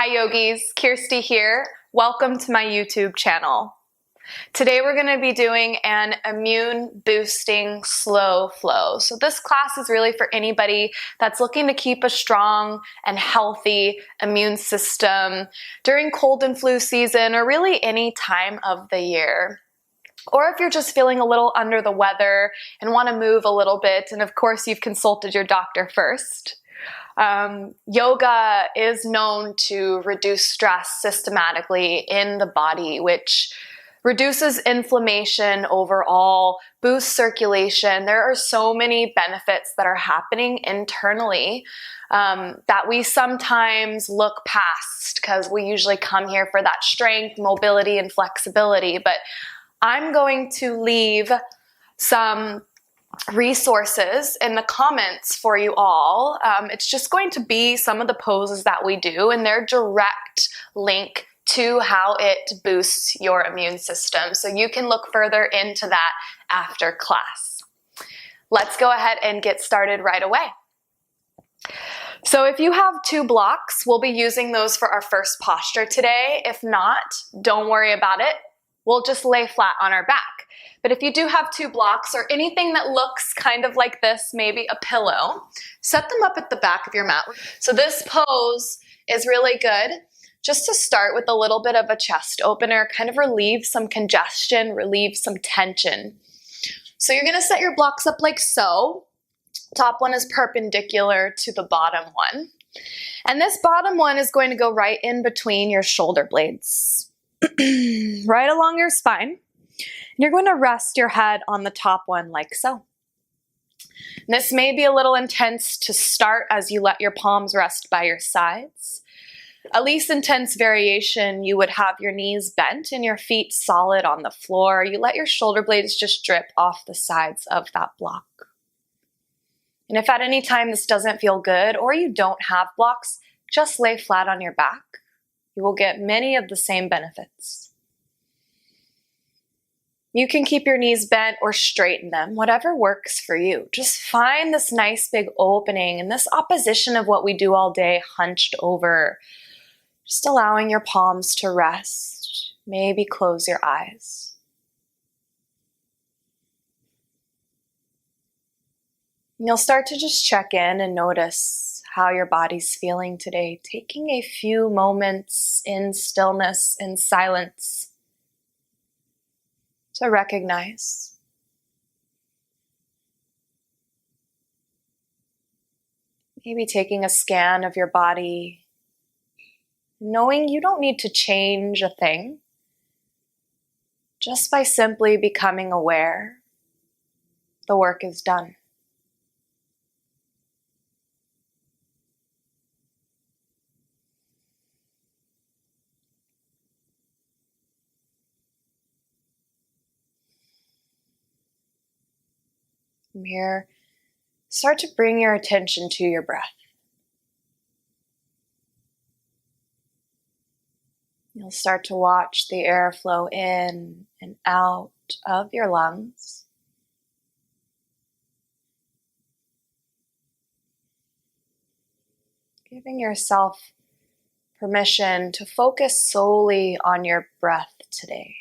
Hi yogis, Kierstie here. Welcome to my YouTube channel. Today we're going to be doing an immune boosting slow flow. So this class is really for anybody that's looking to keep a strong and healthy immune system during cold and flu season, or really any time of the year. Or if you're just feeling a little under the weather and want to move a little bit, and of course you've consulted your doctor first. Yoga is known to reduce stress systematically in the body, which reduces inflammation overall, boosts circulation. There are so many benefits that are happening internally that we sometimes look past because we usually come here for that strength, mobility, and flexibility. But I'm going to leave some resources in the comments for you all. It's just going to be some of the poses that we do and their direct link to how it boosts your immune system. So you can look further into that after class. Let's go ahead and get started right away. So if you have 2 blocks, we'll be using those for our first posture today. If not, don't worry about it. We'll just lay flat on our back. But if you do have 2 blocks or anything that looks kind of like this, maybe a pillow, set them up at the back of your mat. So this pose is really good just to start with a little bit of a chest opener, kind of relieve some congestion, relieve some tension. So you're gonna set your blocks up like so. Top one is perpendicular to the bottom one. And this bottom one is going to go right in between your shoulder blades, right along your spine. And you're going to rest your head on the top one like so. And this may be a little intense to start as you let your palms rest by your sides. A least intense variation, you would have your knees bent and your feet solid on the floor. You let your shoulder blades just drip off the sides of that block. And if at any time this doesn't feel good or you don't have blocks, just lay flat on your back. You will get many of the same benefits. You can keep your knees bent or straighten them, whatever works for you. Just find this nice big opening and this opposition of what we do all day, hunched over. Just allowing your palms to rest. Maybe close your eyes. And you'll start to just check in and notice how your body's feeling today, taking a few moments in stillness and silence to recognize. Maybe taking a scan of your body, knowing you don't need to change a thing. Just by simply becoming aware, the work is done. From here, start to bring your attention to your breath. You'll start to watch the air flow in and out of your lungs. Giving yourself permission to focus solely on your breath today.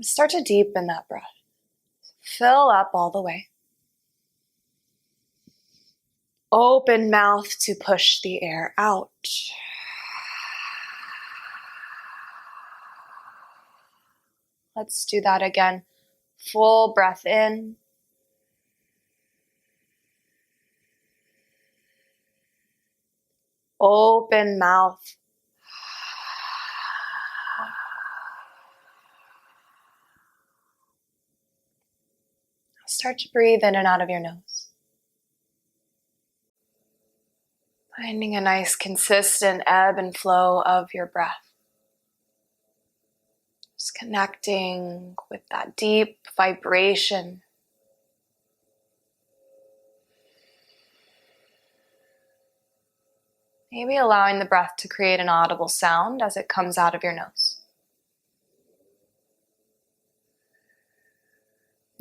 Start to deepen that breath. Fill up all the way. Open mouth to push the air out. Let's do that again. Full breath in. Open mouth. Start to breathe in and out of your nose. Finding a nice consistent ebb and flow of your breath. Just connecting with that deep vibration. Maybe allowing the breath to create an audible sound as it comes out of your nose.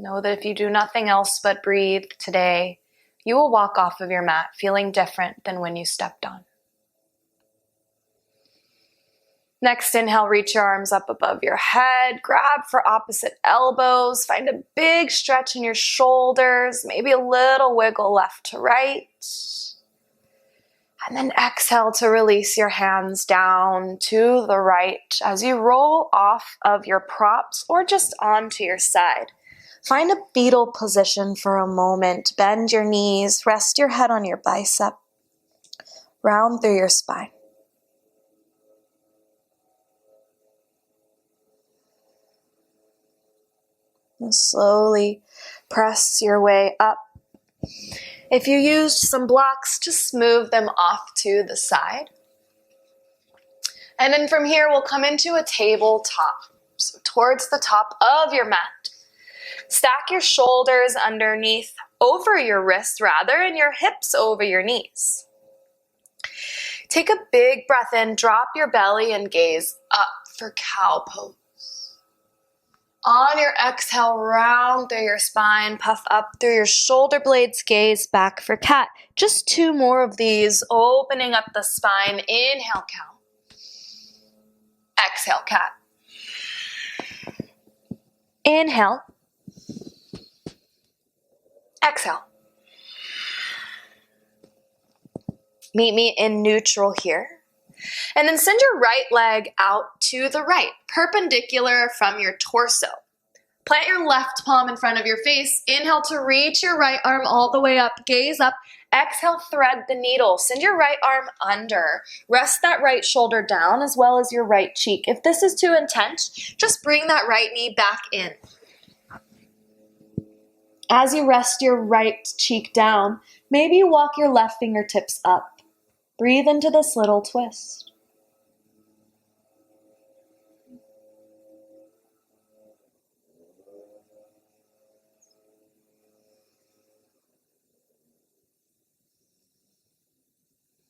Know that if you do nothing else but breathe today, you will walk off of your mat feeling different than when you stepped on. Next, inhale, reach your arms up above your head, grab for opposite elbows, find a big stretch in your shoulders, maybe a little wiggle left to right. And then exhale to release your hands down to the right as you roll off of your props or just onto your side. Find a beetle position for a moment. Bend your knees, rest your head on your bicep, round through your spine. And slowly press your way up. If you used some blocks, just move them off to the side. And then from here, we'll come into a tabletop, so towards the top of your mat. Stack your shoulders underneath, over your wrists rather, and your hips over your knees. Take a big breath in, drop your belly and gaze up for cow pose. On your exhale, round through your spine, puff up through your shoulder blades, gaze back for cat. Just 2 more of these, opening up the spine. Inhale, cow. Exhale, cat. Inhale. Exhale. Meet me in neutral here. And then send your right leg out to the right, perpendicular from your torso. Plant your left palm in front of your face. Inhale to reach your right arm all the way up. Gaze up. Exhale, thread the needle. Send your right arm under. Rest that right shoulder down as well as your right cheek. If this is too intense, just bring that right knee back in. As you rest your right cheek down, maybe you walk your left fingertips up. Breathe into this little twist.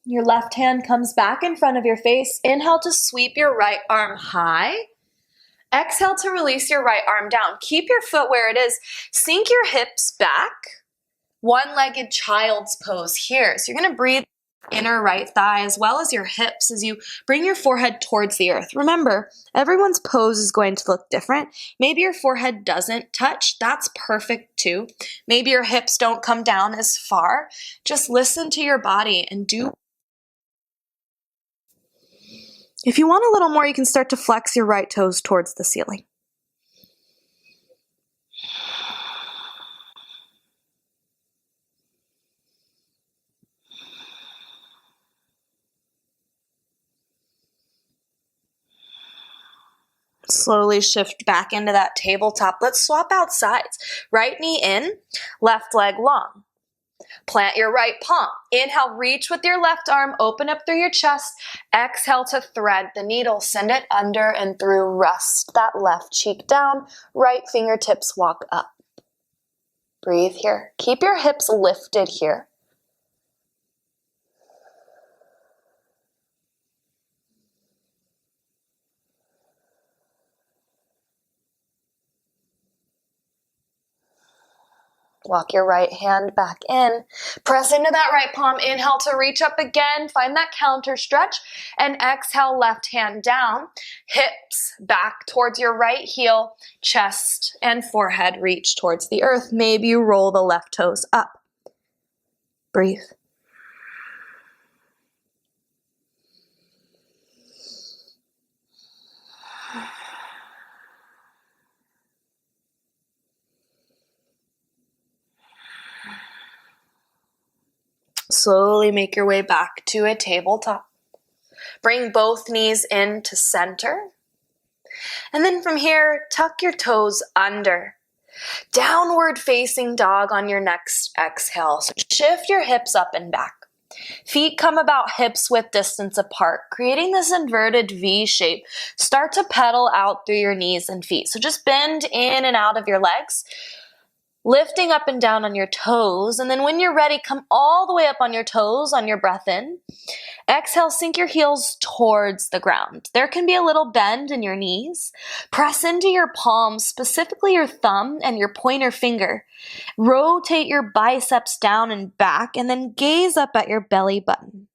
Your left hand comes back in front of your face. Inhale to sweep your right arm high. Exhale to release your right arm down. Keep your foot where it is. Sink your hips back. One-legged child's pose here. So you're going to breathe inner right thigh as well as your hips as you bring your forehead towards the earth. Remember, everyone's pose is going to look different. Maybe your forehead doesn't touch. That's perfect too. Maybe your hips don't come down as far. Just listen to your body and do. If you want a little more, you can start to flex your right toes towards the ceiling. Slowly shift back into that tabletop. Let's swap out sides. Right knee in, left leg long. Plant your right palm. Inhale, reach with your left arm, open up through your chest. Exhale to thread the needle. Send it under and through. Rest that left cheek down. Right fingertips walk up. Breathe here. Keep your hips lifted here. Walk your right hand back in. Press into that right palm. Inhale to reach up again. Find that counter stretch. And exhale, left hand down. Hips back towards your right heel. Chest and forehead reach towards the earth. Maybe you roll the left toes up. Breathe. Slowly make your way back to a tabletop. Bring both knees into center. And then from here, tuck your toes under. Downward facing dog on your next exhale. So shift your hips up and back. Feet come about hips width distance apart, creating this inverted V shape. Start to pedal out through your knees and feet. So just bend in and out of your legs. Lifting up and down on your toes, and then when you're ready, come all the way up on your toes on your breath in, Exhale, sink your heels towards the ground. There can be a little bend in your knees. Press into your palms, specifically your thumb and your pointer finger. Rotate your biceps down and back, and then gaze up at your belly button.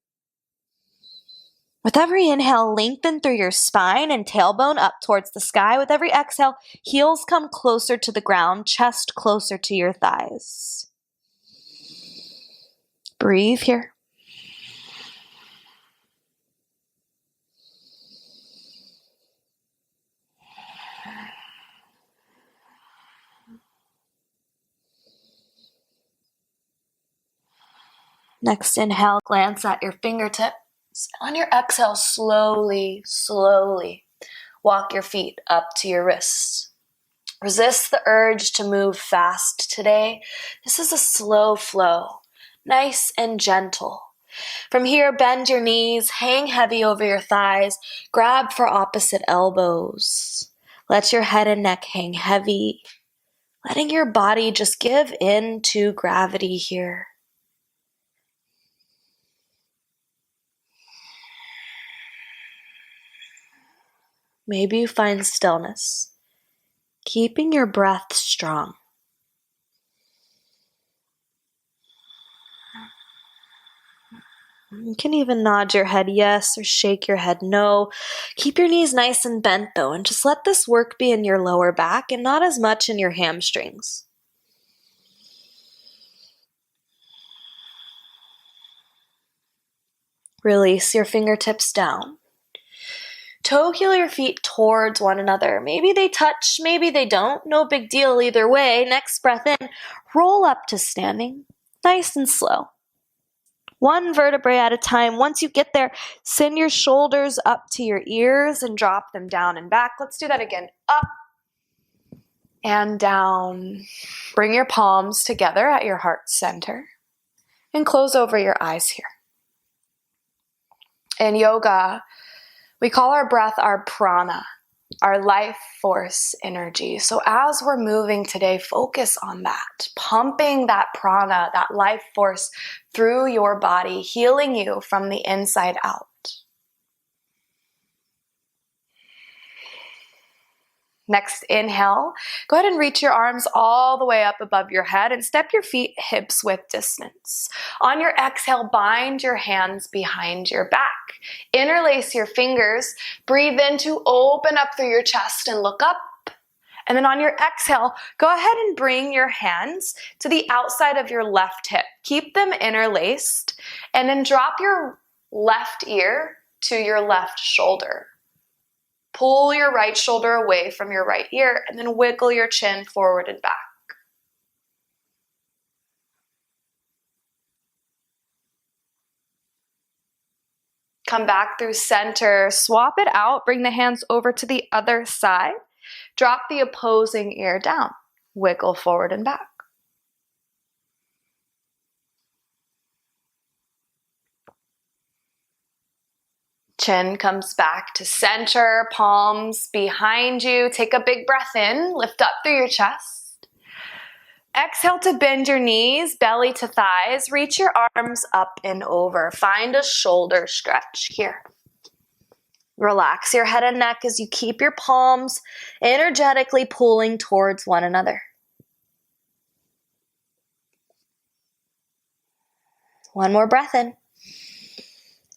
With every inhale, lengthen through your spine and tailbone up towards the sky. With every exhale, heels come closer to the ground, chest closer to your thighs. Breathe here. Next inhale, glance at your fingertips. On your exhale, slowly walk your feet up to your wrists. Resist the urge to move fast today. This is a slow flow, nice and gentle. From here, bend your knees, hang heavy over your thighs, grab for opposite elbows. Let your head and neck hang heavy, letting your body just give in to gravity here. Maybe you find stillness, keeping your breath strong. You can even nod your head yes or shake your head no. Keep your knees nice and bent though, and just let this work be in your lower back and not as much in your hamstrings. Release your fingertips down. Toe heel your feet towards one another. Maybe they touch, maybe they don't. No big deal either way. Next breath in, roll up to standing, nice and slow. One vertebrae at a time. Once you get there, send your shoulders up to your ears and drop them down and back. Let's do that again. Up and down. Bring your palms together at your heart center and close over your eyes here. In yoga, we call our breath our prana, our life force energy. So as we're moving today, focus on that, pumping that prana, that life force through your body, healing you from the inside out. Next inhale, go ahead and reach your arms all the way up above your head and step your feet hips width distance. On your exhale, bind your hands behind your back. Interlace your fingers. Breathe in to open up through your chest and look up. And then on your exhale, go ahead and bring your hands to the outside of your left hip. Keep them interlaced and then drop your left ear to your left shoulder. Pull your right shoulder away from your right ear and then wiggle your chin forward and back. Come back through center, swap it out, bring the hands over to the other side. Drop the opposing ear down, wiggle forward and back. Chin comes back to center, palms behind you. Take a big breath in, lift up through your chest. Exhale to bend your knees, belly to thighs. Reach your arms up and over. Find a shoulder stretch here. Relax your head and neck as you keep your palms energetically pulling towards one another. One more breath in.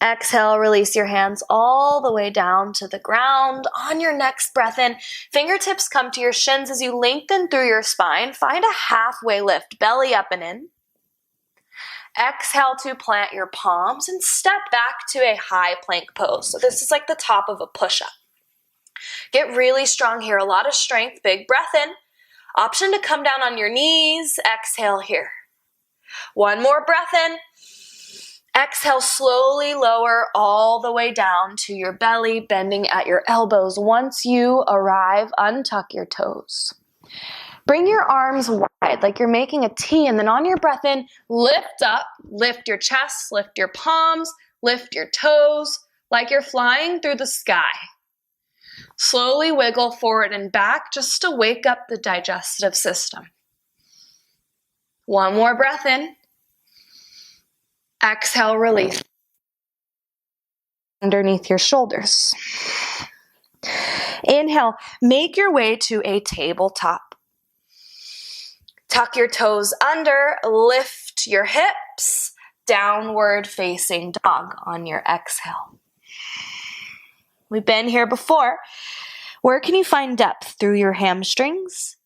Exhale, release your hands all the way down to the ground. On your next breath in, fingertips come to your shins as you lengthen through your spine. Find a halfway lift, belly up and in. Exhale to plant your palms and step back to a high plank pose. So this is like the top of a push-up. Get really strong here, a lot of strength, big breath in. Option to come down on your knees, exhale here. One more breath in. Exhale, slowly lower all the way down to your belly, bending at your elbows. Once you arrive, untuck your toes. Bring your arms wide like you're making a T, and then on your breath in, lift up, lift your chest, lift your palms, lift your toes like you're flying through the sky. Slowly wiggle forward and back just to wake up the digestive system. One more breath in. Exhale, release. underneath your shoulders. Inhale, make your way to a tabletop. Tuck your toes under, lift your hips, downward facing dog on your exhale. We've been here before. Where can you find depth? Through your hamstrings?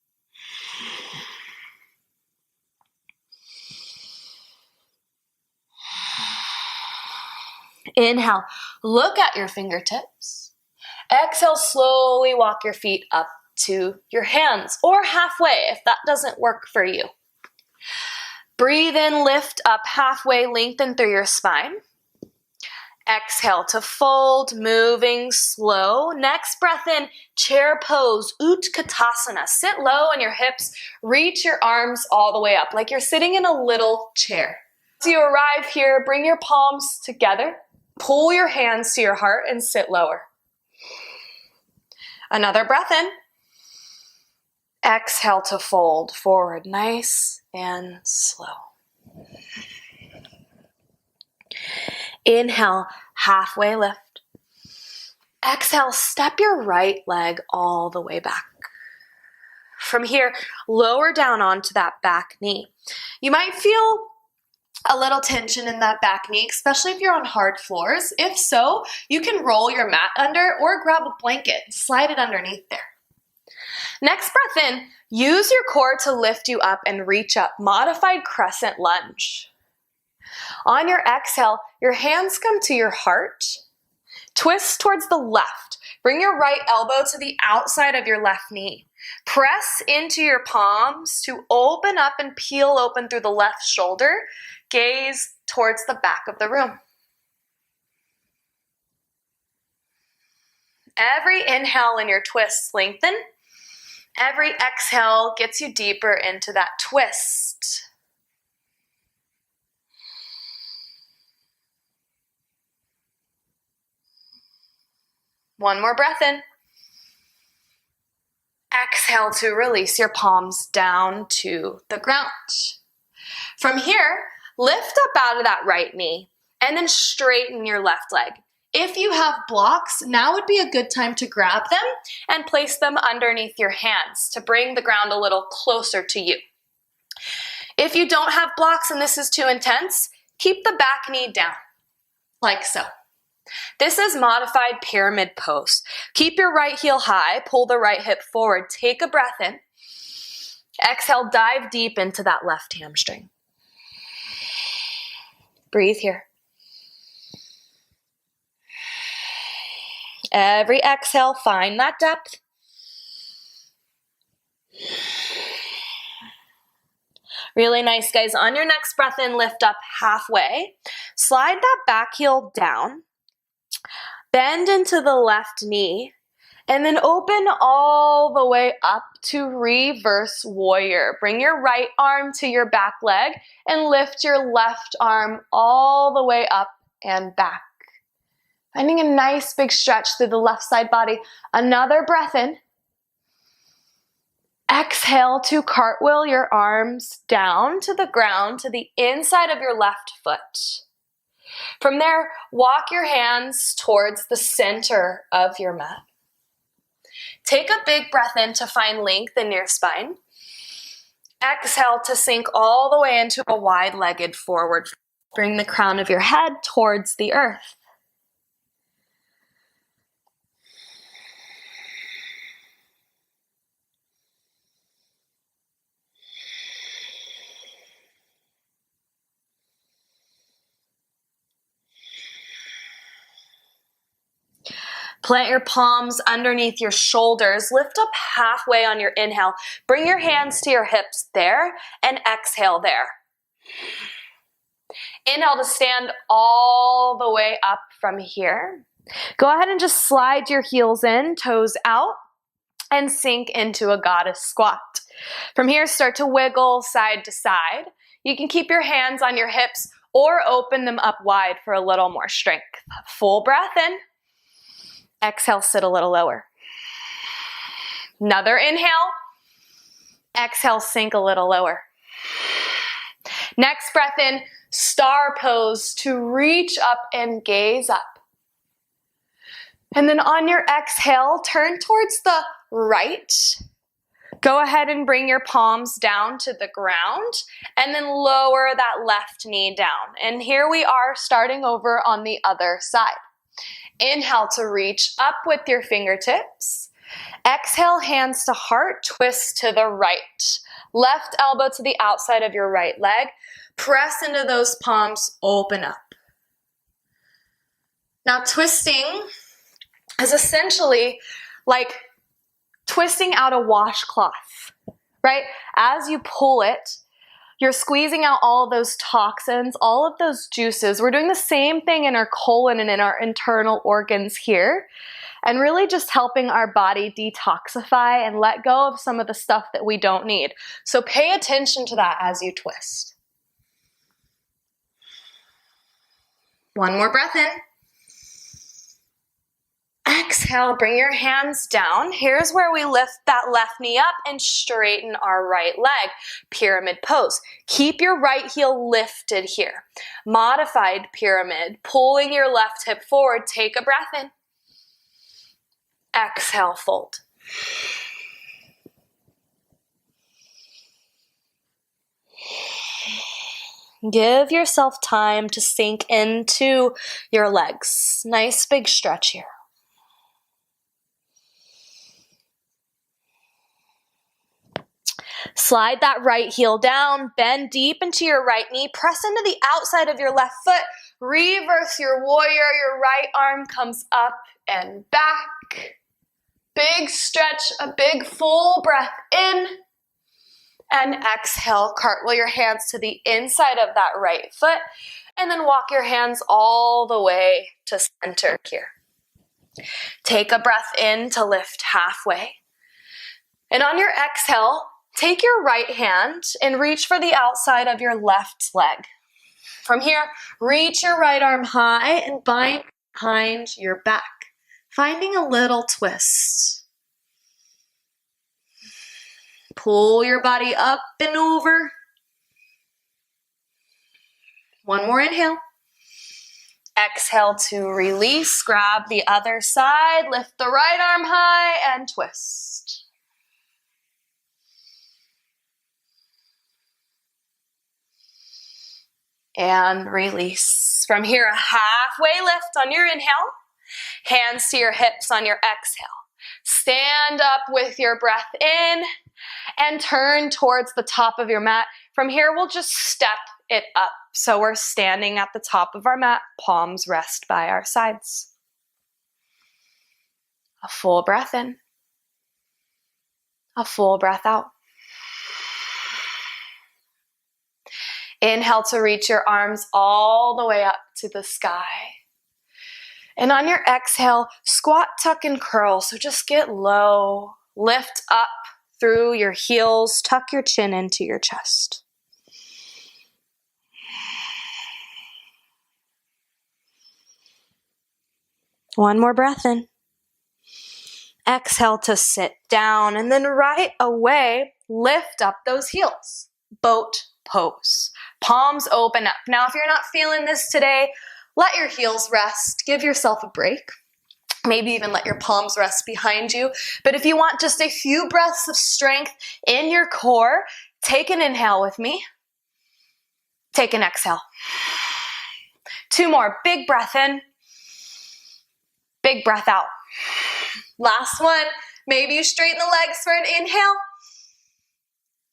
Inhale, look at your fingertips. Exhale, slowly walk your feet up to your hands or halfway if that doesn't work for you. Breathe in, lift up halfway, lengthen through your spine. Exhale to fold, moving slow. Next breath in, chair pose, Utkatasana. Sit low on your hips, reach your arms all the way up like you're sitting in a little chair. As you arrive here, bring your palms together, pull your hands to your heart and sit lower. Another breath in. Exhale to fold forward, nice and slow. Inhale, halfway lift. Exhale, step your right leg all the way back. From here, lower down onto that back knee. You might feel a little tension in that back knee, especially if you're on hard floors. If so, you can roll your mat under or grab a blanket and slide it underneath there. Next breath in, use your core to lift you up and reach up, modified crescent lunge. On your exhale, your hands come to your heart. Twist towards the left. Bring your right elbow to the outside of your left knee. Press into your palms to open up and peel open through the left shoulder. Gaze towards the back of the room. Every inhale in your twists lengthen. Every exhale gets you deeper into that twist. One more breath in. Exhale to release your palms down to the ground. From here, lift up out of that right knee and then straighten your left leg. If you have blocks, now would be a good time to grab them and place them underneath your hands to bring the ground a little closer to you. If you don't have blocks and this is too intense, keep the back knee down, like so. This is modified pyramid pose. Keep your right heel high, pull the right hip forward, take a breath in. Exhale, dive deep into that left hamstring. Breathe here. Every exhale, find that depth. Really nice, guys. On your next breath in, lift up halfway. Slide that back heel down. Bend into the left knee. And then open all the way up to reverse warrior. Bring your right arm to your back leg and lift your left arm all the way up and back. Finding a nice big stretch through the left side body. Another breath in. Exhale to cartwheel your arms down to the ground, to the inside of your left foot. From there, walk your hands towards the center of your mat. Take a big breath in to find length in your spine. Exhale to sink all the way into a wide-legged forward. Bring the crown of your head towards the earth. Plant your palms underneath your shoulders. Lift up halfway on your inhale. Bring your hands to your hips there and exhale there. Inhale to stand all the way up from here. Go ahead and just slide your heels in, toes out, and sink into a goddess squat. From here, start to wiggle side to side. You can keep your hands on your hips or open them up wide for a little more strength. Full breath in. Exhale, sit a little lower. Another inhale. Exhale, sink a little lower. Next breath in, star pose to reach up and gaze up. And then on your exhale, turn towards the right. Go ahead and bring your palms down to the ground and then lower that left knee down. And here we are starting over on the other side. Inhale to reach up with your fingertips. Exhale, hands to heart, twist to the right. Left elbow to the outside of your right leg. Press into those palms, open up. Now twisting is essentially like twisting out a washcloth, right? As you pull it, you're squeezing out all of those toxins, all of those juices. We're doing the same thing in our colon and in our internal organs here, and really just helping our body detoxify and let go of some of the stuff that we don't need. So pay attention to that as you twist. One more breath in. Exhale, bring your hands down. Here's where we lift that left knee up and straighten our right leg. Pyramid pose. Keep your right heel lifted here. Modified pyramid, pulling your left hip forward. Take a breath in. Exhale, fold. Give yourself time to sink into your legs. Nice big stretch here. Slide that right heel down, bend deep into your right knee, press into the outside of your left foot, reverse your warrior, your right arm comes up and back. Big stretch, a big full breath in, and exhale, cartwheel your hands to the inside of that right foot, and then walk your hands all the way to center here. Take a breath in to lift halfway, and on your exhale, take your right hand and reach for the outside of your left leg. From here, reach your right arm high and bind behind your back, finding a little twist. Pull your body up and over. One more inhale. Exhale to release, grab the other side, lift the right arm high and twist. And release. From here, a halfway lift on your inhale. Hands to your hips on your exhale. Stand up with your breath in and turn towards the top of your mat. From here, we'll just step it up. So we're standing at the top of our mat, palms rest by our sides. A full breath in. A full breath out. Inhale to reach your arms all the way up to the sky. And on your exhale, squat, tuck, and curl. So just get low, lift up through your heels, tuck your chin into your chest. One more breath in. Exhale to sit down, and then right away, lift up those heels. Boat pose. Palms open up. Now, if you're not feeling this today, let your heels rest. Give yourself a break. Maybe even let your palms rest behind you. But if you want just a few breaths of strength in your core, take an inhale with me. Take an exhale. Two more. Big breath in. Big breath out. Last one. Maybe you straighten the legs for an inhale.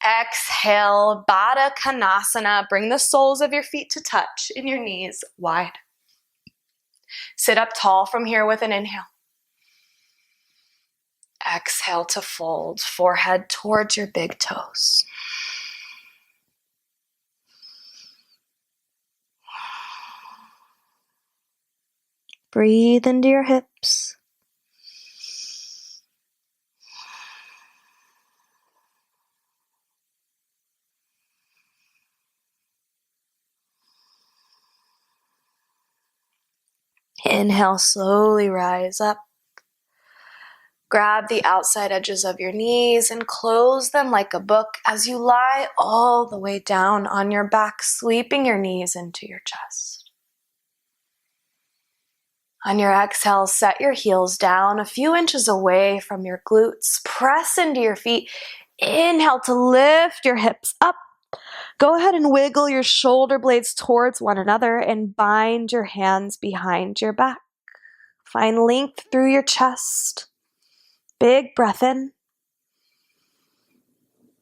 Exhale, Baddha Konasana. Bring the soles of your feet to touch and your knees wide. Sit up tall from here with an inhale. Exhale to fold, forehead towards your big toes. Breathe into your hips. Inhale, slowly rise up. Grab the outside edges of your knees and close them like a book as you lie all the way down on your back, sweeping your knees into your chest. On your exhale, set your heels down a few inches away from your glutes. Press into your feet. Inhale to lift your hips up. Go ahead and wiggle your shoulder blades towards one another and bind your hands behind your back. Find length through your chest. Big breath in.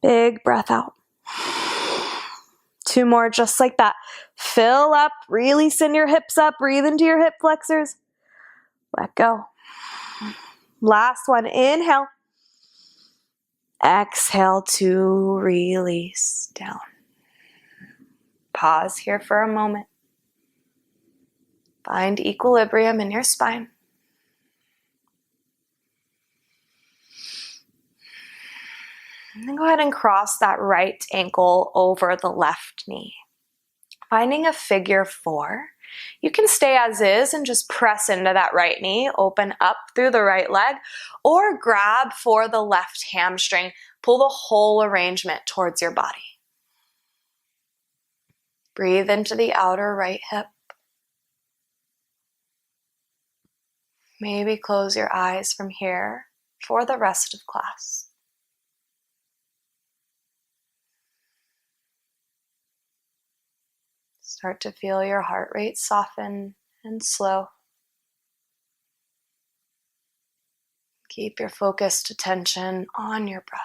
Big breath out. 2 more just like that. Fill up. Really send your hips up. Breathe into your hip flexors. Let go. Last one. Inhale. Exhale to release down. Pause here for a moment. Find equilibrium in your spine. And then go ahead and cross that right ankle over the left knee. Finding a figure 4. You can stay as is and just press into that right knee, open up through the right leg, or grab for the left hamstring. Pull the whole arrangement towards your body. Breathe into the outer right hip. Maybe close your eyes from here for the rest of class. Start to feel your heart rate soften and slow. Keep your focused attention on your breath.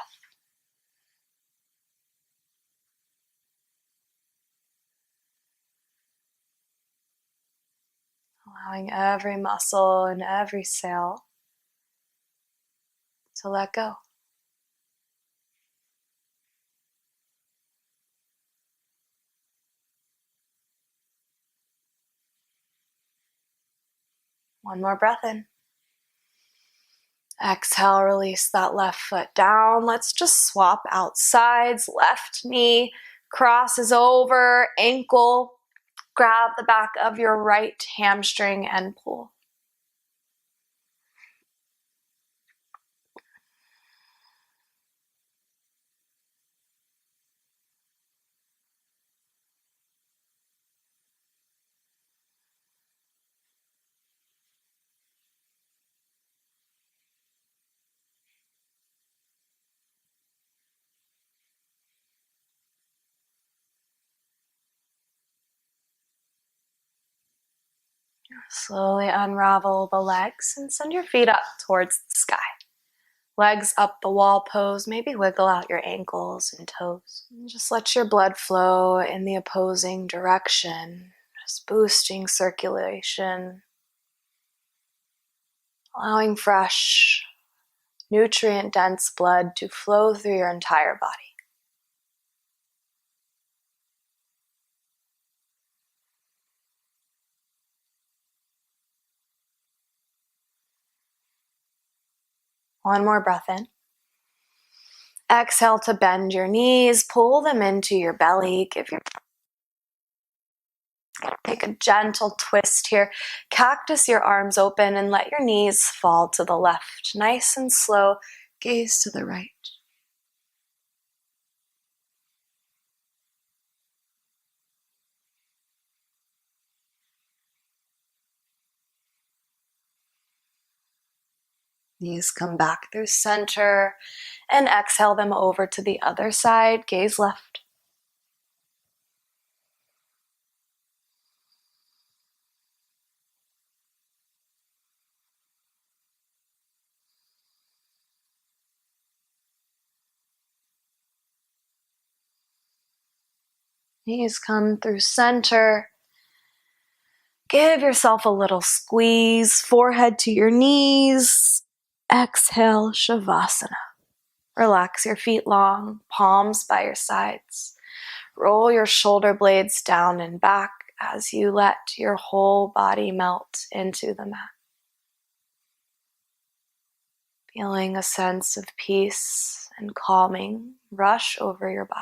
Allowing every muscle and every cell to let go. One more breath in. Exhale, release that left foot down. Let's just swap out sides. Left knee crosses over, ankle. Grab the back of your right hamstring and pull. Slowly unravel the legs and send your feet up towards the sky. Legs up the wall pose, maybe wiggle out your ankles and toes. And just let your blood flow in the opposing direction, just boosting circulation, allowing fresh, nutrient-dense blood to flow through your entire body. One more breath in. Exhale to bend your knees, pull them into your belly. Take a gentle twist here. Cactus your arms open and let your knees fall to the left. Nice and slow, gaze to the right. Knees come back through center and exhale them over to the other side. Gaze left. Knees come through center. Give yourself a little squeeze, forehead to your knees. Exhale, Shavasana. Relax your feet long, palms by your sides. Roll your shoulder blades down and back as you let your whole body melt into the mat. Feeling a sense of peace and calming rush over your body.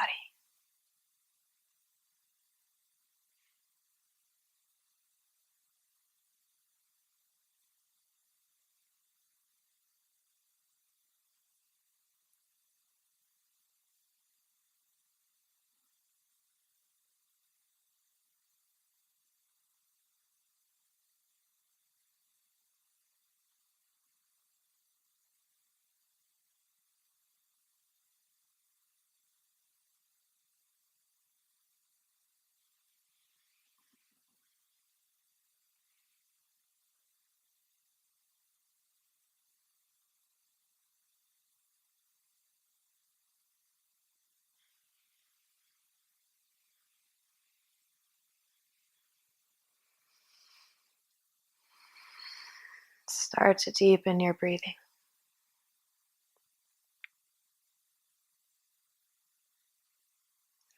Start to deepen your breathing.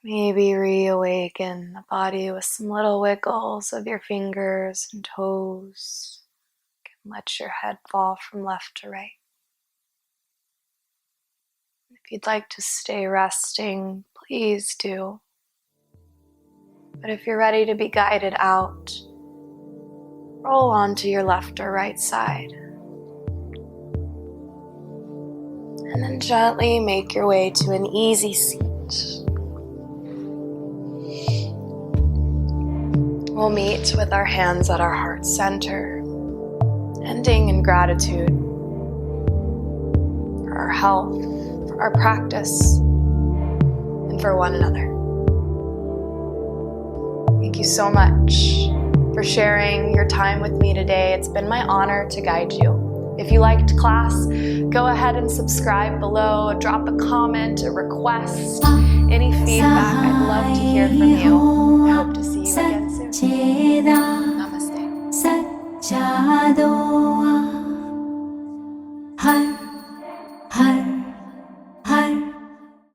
Maybe reawaken the body with some little wiggles of your fingers and toes. You can let your head fall from left to right. If you'd like to stay resting, please do. But if you're ready to be guided out, roll onto your left or right side. And then gently make your way to an easy seat. We'll meet with our hands at our heart center, ending in gratitude for our health, for our practice, and for one another. Thank you so much for sharing your time with me today. It's been my honor to guide you. If you liked class, go ahead and subscribe below, drop a comment, a request, any feedback.